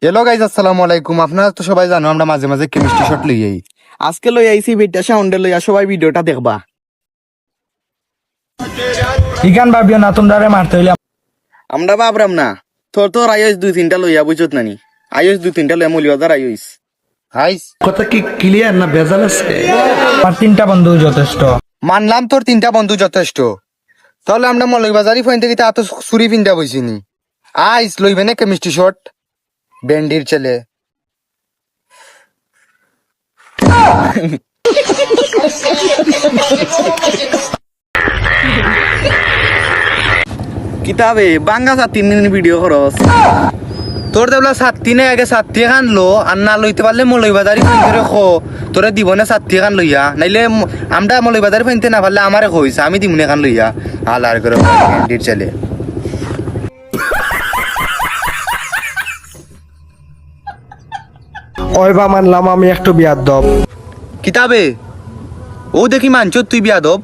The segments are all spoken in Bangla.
হ্যালো গাইজ, আসসালামু আলাইকুম। আপনারা তো সবাই জানো আমরা মাঝে মাঝে কেমিস্ট্রি শট লই যাই। আজকে লই আইছি ভিডিও সাউন্ডে লইয়া সবাই ভিডিওটা দেখবা। ইকান ভাবিও না তোমরা মারতে হইলে আমরা ভাবরাম না, তোর আইস 2-3টা লইয়া বুঝত নানি। আইস 2-3টা লইয়া মলিবাজার আইস। হাইস কথা কি ক্লিয়ার না ভেজাল আছে? আমার 3টা বন্ধু যথেষ্ট। মানলাম তোর 3টা বন্ধু যথেষ্ট, তাহলে আমরা মৌলভীবাজারি ফোন থেকে এত চুরি পিন্ডা বইছিনি। আইস লইবে না কেমিস্ট্রি শট বেন্ডির ছেলে। কিতাবে বাঙ্গা 3 দিন ভিডিও করস। তোর দেবলা ছাত্রী নাই আগে ছাত্রী খান লো, আর না লইতে পারলে মৌলভীবাজারি ফোন করে খো তোরে দিব না ছাত্রী খান লইয়া, নাইলে আমরা মৌলভীবাজারি ফোনতে না পারলে আমারে কইস আমি দিব না খান লইয়া। আলার করে বেন্ডির ছেলে। ওই বা মানলাম আমি একটু বিয়াদব। কিতাবে ও দেখি মানছ তুই বিয়াদব।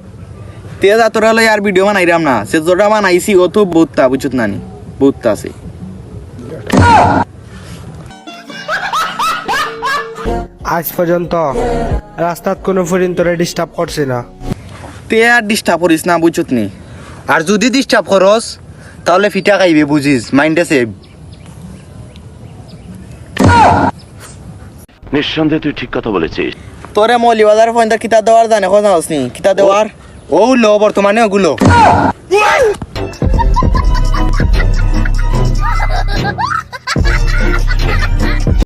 তেজা তোরা লই আর ভিডিও বানাইরাম না, সে জোড়া বানাইছি ও তো বহুতটা বুঝত নানি, বহুতটা আছে। আজ পর্যন্ত রাস্তাত কোনো ফরিন তোরে ডিস্টার্ব করছে না। তে আর ডিস্টার্ব করিস না বুঝত নি। আর যদি ডিস্টার্ব করস তাহলে ফিটা খাইবে বুঝিস, মাইন্ডে সেভ। নিঃসন্দেহে তুই ঠিক কথা বলেছিস। তোরে মলিবাজার ফোনটা কিতা দেওয়ার জানে কথা হসনি, কিতা দেওয়ার ও লো বর্তমানে ওগুলো